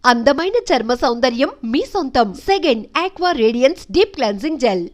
అందమైన చర్మ సౌందర్యం మీ సొంతం. Second aqua radiance deep cleansing gel.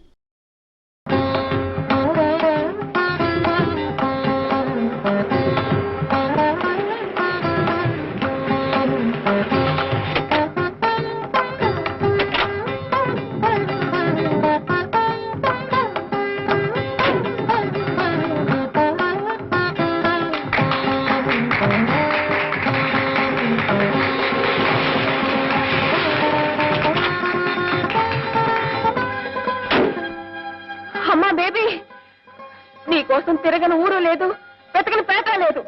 నీకోసం తిరగని ఊరు లేదు, వెతకని పేట లేదు.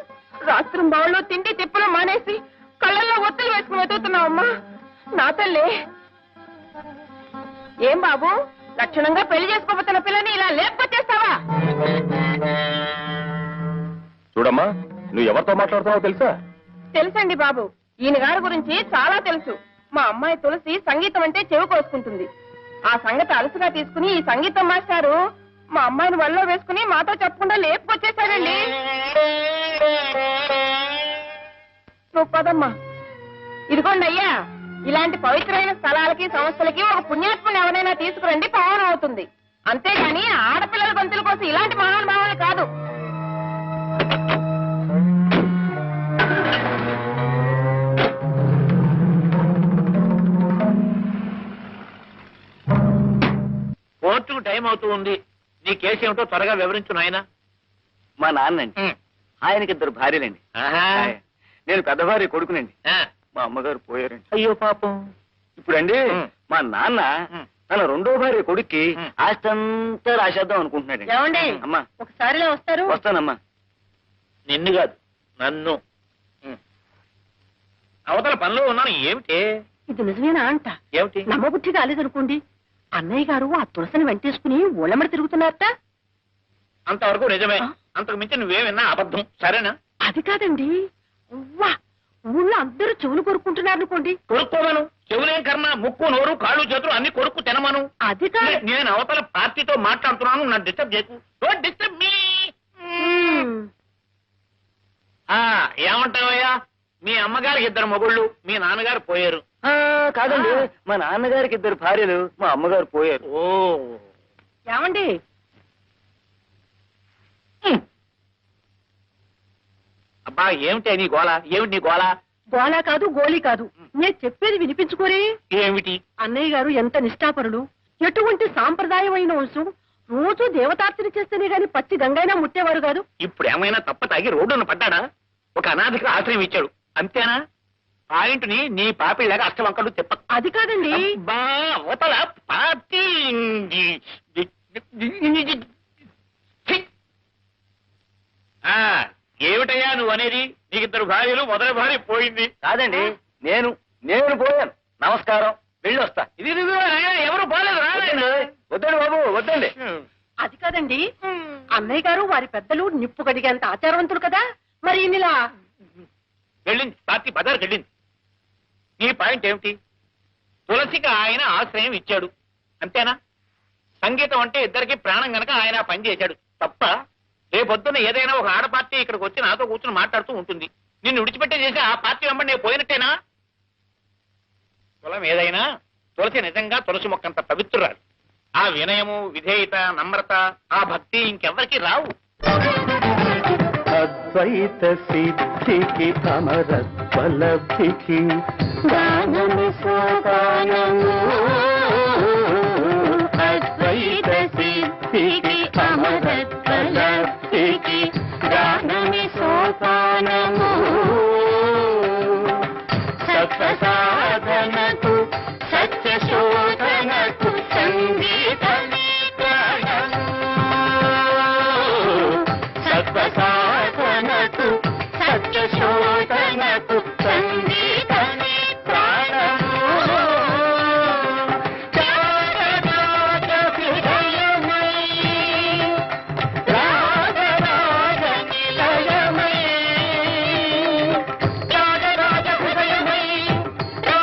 రాత్రి బావుల్లో తిండి తిప్పులు మానేసి కళ్ళల్లో ఒత్తులు వేసుకుని వెతుకుతున్నావమ్మా. నా తల్లి, ఏం బాబు లక్షణంగా పెళ్లి చేసుకోబోతున్న పిల్లని ఇలా లేపుకొచ్చేస్తావా? చూడమ్మా, నువ్వు ఎవరితో మాట్లాడుతావో తెలుసా? తెలుసండి బాబు, ఈయన గారి గురించి చాలా తెలుసు. మా అమ్మాయి తులసి సంగీతం అంటే చెవి కోసుకుంటుంది. ఆ సంగతి అలసుగా తీసుకుని ఈ సంగీతం మాస్టారు మా అమ్మాయిని వల్ల వేసుకుని మాతో చెప్పకుండా లేపుకొచ్చేశాడండి. నువ్వు పదమ్మా. ఇదిగోండి అయ్యా, ఇలాంటి పవిత్రమైన స్థలాలకి సంస్థలకి ఒక పుణ్యాత్మని ఎవరైనా తీసుకురండి, పావనం అవుతుంది. అంతేగాని ఆడపిల్లల గొంతుల కోసం ఇలాంటి మహానుభావాలు కాదు. కోర్టుకు టైం అవుతూ ఉంది. నీ కేసు ఏమిటో త్వరగా వివరించు నాయన. మా నాన్నండి, ఆయనకి 2 భార్యలండి. నేను పెద్ద భార్య కొడుకునండి. మా అమ్మగారు పోయారండి. అయ్యో పాపం. ఇప్పుడండి మా నాన్న తన 2వ భార్య కొడుక్కి ఆస్తి అంతా రాసేద్దాం అనుకుంటున్నాడు. ఏమండి అమ్మా, ఒకసారిలో వస్తారు? వస్తానమ్మా. నిన్ను కాదు, నన్ను. అవతల పనిలో ఉన్నాను. ఏమిటి ఇది? నిజమేనా అంట? ఏమిటి? నమ్మబుద్ధి కాలేదనుకోండి. అన్నయ్య గారు ఆ తులసిని వెంటేసుకుని ఊళ్ళమడి తిరుగుతున్నారట. అంతవరకు నిజమే. అంతకు మించి నువ్వేమన్నా అబద్ధం. సరేనా? అది కాదండి, ఊళ్ళో అందరూ చెవులు కొరుక్కుంటున్నారు అనుకోండి. కొరుక్కోమను. చెవులేం కర్మ, ముక్కు నోరు కాళ్ళు చేతులు అన్ని కొరుక్కు తినమను. అది కాదు, నేను అవతల పార్టీతో మాట్లాడుతున్నాను. నన్ను డిస్టర్బ్ చేయకు. Don't disturb me. ఏమంటావయ్యా? మీ అమ్మగారికి 2 మొగుళ్ళు, మీ నాన్నగారు పోయారు. కాదండి, మా నాన్నగారికి 2 భార్యలు, మా అమ్మగారు పోయారు. ఓ, ఏమండి? అబ్బా ఏమిటి నీ గోళ? ఏమిటి నీ గోళ? గోళా కాదు, గోళీ కాదు. నేను చెప్పేది వినిపించుకోరే. ఏమిటి? అన్నయ్య గారు ఎంత నిష్ఠాపరులు, ఎటువంటి సాంప్రదాయమైన వంశం. రోజు దేవతార్చన చేస్తేనే గాని పచ్చి గంగైనా ముట్టేవారు కాదు. ఇప్పుడు ఏమైనా తప్ప తాగి రోడ్డున పడ్డాడా? ఒక అనాథకి ఆశ్రయం ఇచ్చాడు, అంతేనా? పాయింట్ ని నీ పాపిళ్ళగా అష్టవంకలు చెప్ప. అది కాదండి, అవతల పార్టీ. ఏమిటయ్యా నువ్వు అనేది? నీకు 2 భార్యలు, మొదటి భార్య పోయింది. కాదండి, నేను పోయాను. నమస్కారం, వెళ్ళొస్తా. ఇది ఎవరు పోలేదు. రాలేదు. వద్దండి బాబు, వద్దండి. అది కాదండి. అన్నయ్య గారు వారి పెద్దలు నిప్పు కడిగేంత ఆచారవంతులు కదా. మరి ఇన్నిలా వెళ్ళింది, పార్టీ బజార్కి వెళ్ళింది. నీ పాయింట్ ఏమిటి? తులసికి ఆయన ఆశ్రయం ఇచ్చాడు, అంతేనా? సంగీతం అంటే ఇద్దరికి ప్రాణం గనక ఆయన పని చేశాడు, తప్ప రేపొద్దున ఏదైనా ఒక ఆడ పార్టీ ఇక్కడికి వచ్చి నాతో కూర్చుని మాట్లాడుతూ ఉంటుంది. నిన్ను విడిచిపెట్టే చేసి ఆ పార్టీ వెంబడి నేను పోయినట్టేనా? కులం ఏదైనా తులసి నిజంగా తులసి మొక్కంత పవిత్రురాలు. ఆ వినయము, విధేయత, నమ్రత, ఆ భక్తి ఇంకెవ్వరికి రావు. అద్వైత సిద్ధికి అమరత్వలబ్ధికి దానమి సోపానము. అద్వైత సిద్ధికి అమరత్వలబ్ధికి దానమి సోపానము. సత్వ సాధనకు సత్య శోధనకు సంగీతమే ప్రాణము. సత్వ సాధనకు సత్య శోధనకు సంగీతమే ప్రాణము. రాగరాగ హృదయమై, రాగరాగ నిలయమై, రాగరాగ హృదయమై, రాగరాగ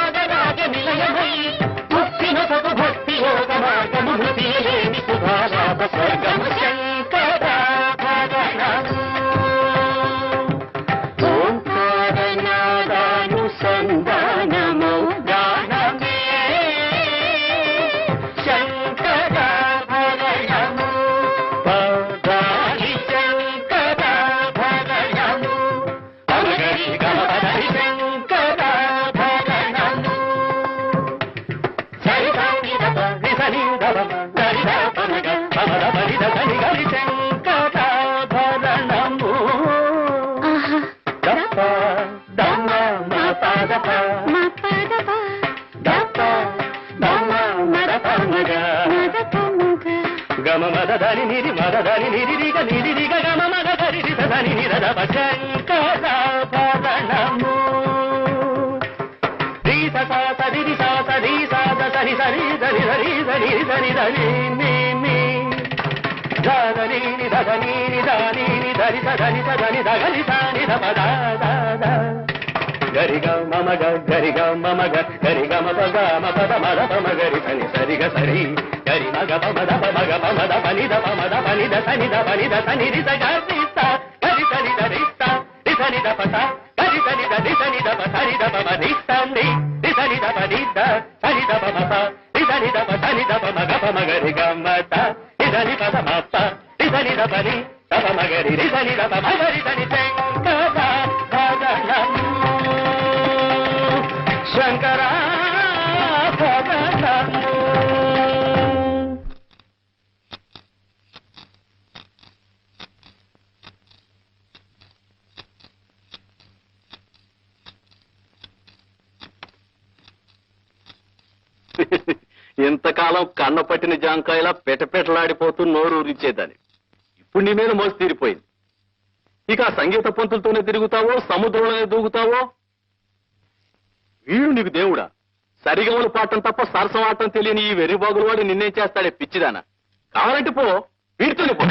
గమ మద దని నిరి మద దని నిరి రిగ గమ మద గరి రి దని నిర ద శంకరాభరణము రి స స రి రి స స రి స ద స రి స రి దని దని దని దని దని ని ని ద దని ని ద దని ని దని ని దని స దని స దని ద గని స ని ద ప ద ద ద గరి గ మమ గ గరి గ మమ గ గరి గ మ ప గ మ ప ద మ ద ప మ గరి సని సరి గ సరి గరి మ గ ప మ ద ప మ గ ప మ ద ప ని ద ప మ ద ప ని ద సని ద ప ని ద సని రి స గ రి స గరి సని ద రి స రి సని ద ప స గరి సని ద రి సని ద ప సని ద ప మ రి స ని రి సని ద ప ని ద సని ద ప మ ప రి సని ద ప సని ద ప మ గ ప మ గరి గ మ త రి సని ప ద మ ప రి సని ద ప ని ద ప మ గరి రి సని ద ప మ గరి సని శంకరాభరణము ఇంతకాలం కన్న పట్టిన జాంకాయలా పెటపెటలాడిపోతూ నోరు ఊరించేదాన్ని. ఇప్పుడు నీ మీద మోసి తీరిపోయింది. ఇక ఆ సంగీత పంతులతోనే తిరుగుతావో, సముద్రంలోనే దూకుతావో. వీడు నీకు దేవుడా? సరిగమలు పాడటం తప్ప సరసం ఆడటం తెలియని ఈ వెర్రిబాగులు వాడు నిన్నేం చేస్తాడే పిచ్చిదానా? కావాలంటే పో, వీడితోనే పో.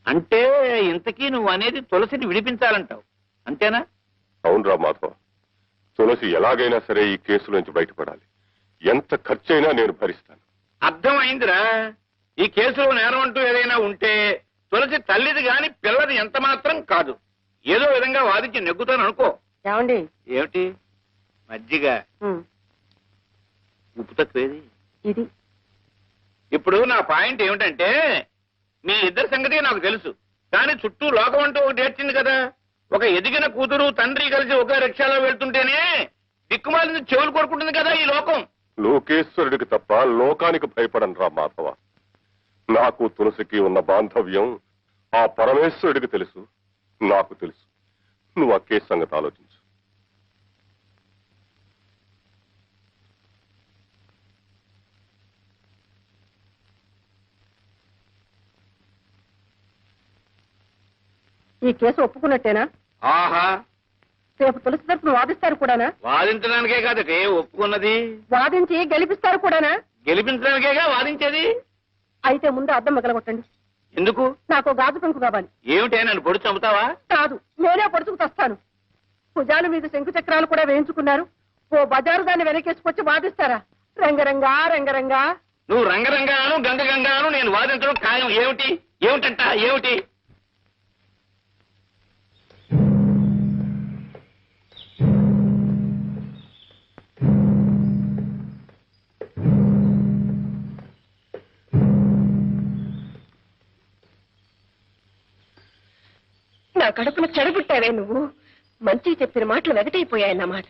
అంటే ఇంతకీ నువ్వు అనేది తులసిని విడిపించాలంటావు, అంతేనా? అవునరా మాధవ, తులసి ఎలాగైనా సరే ఈ కేసు నుంచి బయటపడాలి. ఎంత ఖర్చైనా నేను భరిస్తాను. అర్థమైందిరా. ఈ కేసులో నేరం అంటూ ఏదైనా ఉంటే తులసి తల్లిది గాని పిల్లది ఎంత మాత్రం కాదు. ఏదో విధంగా వాదించి నెగ్గుతాను అనుకో. ఏమండి? ఏమిటి? మజ్జిగ ఉప్పు తక్కువేది ఇది. ఇప్పుడు నా పాయింట్ ఏమిటంటే, మీ ఇద్దరి సంగతి నాకు తెలుసు, కానీ చుట్టూ లోకం అంటూ ఒకటి ఏడ్చింది కదా. ఒక ఎదిగిన కూతురు తండ్రి కలిసి ఒకే రిక్షాలో వెళ్తుంటేనే దిక్కుమాలింది చెవులు కొడుకుంటుంది కదా ఈ లోకం. లోకేశ్వరుడికి తప్ప లోకానికి భయపడను రా మాధవ. నాకు తులసికి ఉన్న బాంధవ్యం ఆ పరమేశ్వరుడికి తెలుసు, నాకు తెలుసు. నువ్వు ఆ కేసు సంగతి ఆలోచించు. ఈ కేసు ఒప్పుకున్నట్టేనా? ఆహా, రేపు తులసి తరపున వాదిస్తారు కూడానా? వాదించడానికే కాదటే ఒప్పుకున్నది. వాదించి గెలిపిస్తారు కూడానా? గెలిపించడానికేగా వాదించేది. అయితే ముందు అద్దం మిగలగొట్టండి. ఎందుకు? నాకు గాజు పెంకు కావాలి. ఏమిటే, నన్ను పొడి చంపుతావా? కాదు, నేనే పొడుచుకు తెస్తాను. భుజాల మీద శంకు చక్రాలు కూడా వేయించుకున్నారు. ఓ బజారు దాన్ని వెనకేసుకొచ్చి వాదిస్తారా? రంగరంగా రంగరంగా. నువ్వు రంగరంగాను గంగగంగాను నేను వాదించడం ఖాయం. ఏమిటి ఏమిటంట ఏమిటి? కడుపున చెడబుట్టావే నువ్వు. మంచి చెప్పిన మాటలు వెగటైపోయాయన్నమాట.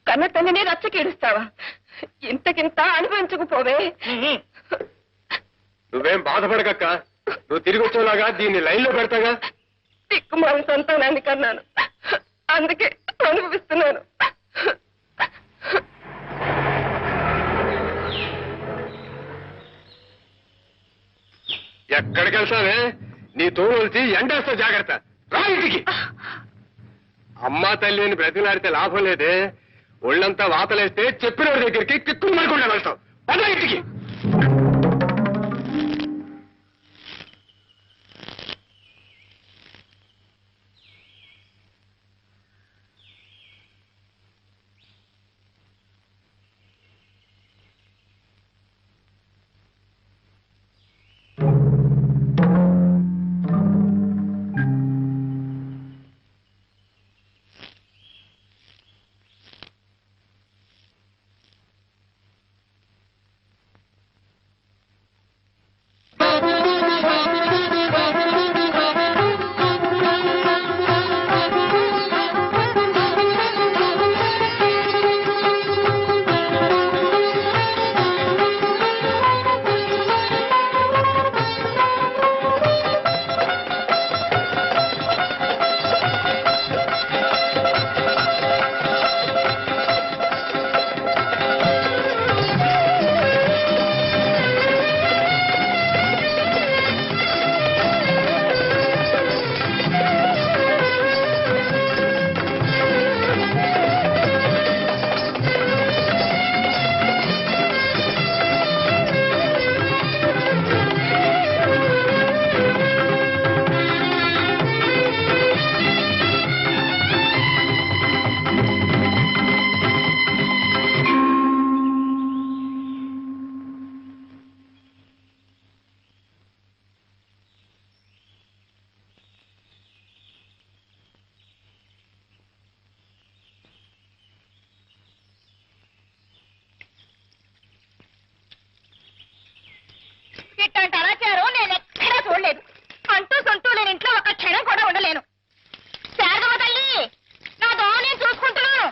కన్న తల్లినే రచ్చకేడుస్తావా? ఇంతకింత అనుభవించకపోవే. నువ్వేం బాధపడకక్క, నువ్వు తిరిగి వచ్చేలాగా దీన్ని లైన్లో పెడతాగా. దిక్కుమాల సంతానాన్ని కన్నాను, అందుకే అనుభవిస్తున్నాను. ఎక్కడికి వెళ్తావే? నీ తోలు వచ్చి ఎండేస్తా, జాగ్రత్త. రా ఇంటికి. అమ్మా తల్లి అని బ్రతిలాడితే లాభం లేదే. ఒళ్ళంతా వాతలేస్తే చెప్పిన దగ్గరికి కిక్కులు మరకుండా వెళ్తాం. పద ఇంటికి. ఇట్లాంటి అరాచారం నేను ఎక్కడా చూడలేదు. అంటూ సొంటూ లేని ఇంట్లో ఒక క్షణం కూడా ఉండలేను. శారదమ్మ తల్లి, నా దోమ నేను చూసుకుంటున్నాను.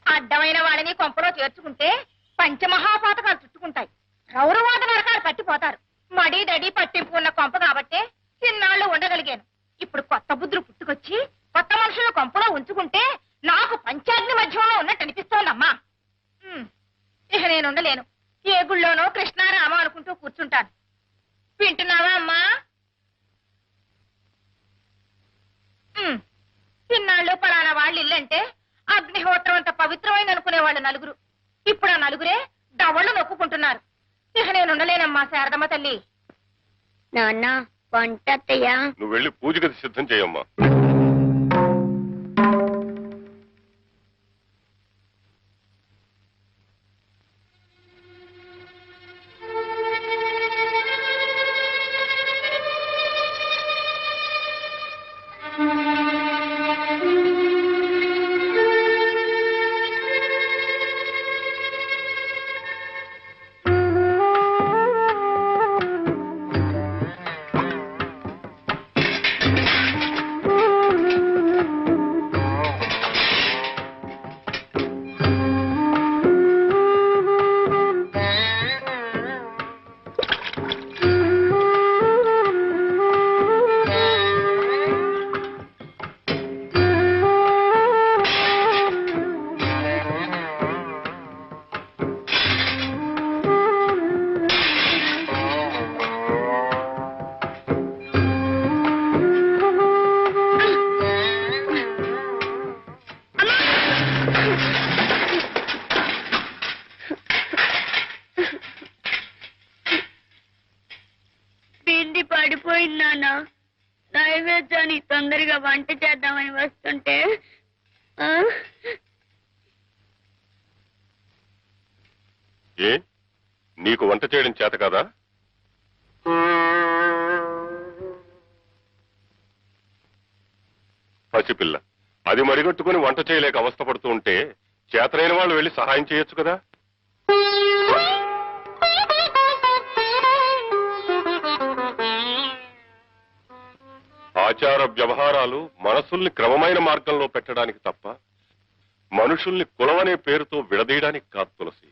అడ్డమైన వాళ్ళని కొంపలో చేర్చుకుంటే పంచమహాపాతకాలు చుట్టుకుంటాయి. రౌరవాద నరకాలు పట్టిపోతారు. మడి దడి పట్టింపు ఉన్న కొంప కాబట్టే ఇన్నాళ్ళు ఉండగలిగాను. ఇప్పుడు కొత్త బుద్ధులు పుట్టుకొచ్చి కొత్త మనుషుల కొంపలో ఉంచుకుంటే నాకు పంచాగ్ని మధ్యంలో ఉన్నట్టు అనిపిస్తోందమ్మా. ఇక నేను ఉండలేను. ఏ గుళ్ళోనో కృష్ణారామ అనుకుంటూ కూర్చుంటాను. వింటున్నావా అమ్మా? ఇన్నాళ్ళు పలానా వాళ్ళు ఇల్లంటే అగ్నిహోత్రం అంత పవిత్రమైన అనుకునే వాళ్ళు నలుగురు. ఇప్పుడు ఆ నలుగురే దవళ్ళు నొక్కుంటున్నారు. ఇక నేను ఉండలేనమ్మా శారదమ్మ తల్లి. నాన్న వంట అత్తయ్యా. నువ్వు వెళ్ళి పూజ గది సిద్ధం చేయమ్మా. పడిపోయింది నాన్న. నైవేద్యాన్ని తొందరగా వంట చేద్దామని వస్తుంటే ఏ నీకు వంట చేయడం చేత కదా? పసిపిల్ల అది మరిగట్టుకుని వంట చేయలేక అవస్థపడుతూ ఉంటే చేతనైన వాళ్ళు వెళ్ళి సహాయం చేయొచ్చు కదా. ఆచార వ్యవహారాలు మనసుల్ని క్రమమైన మార్గంలో పెట్టడానికి తప్ప మనుషుల్ని కులమనే పేరుతో విడదీయడానికి కాదు తులసి.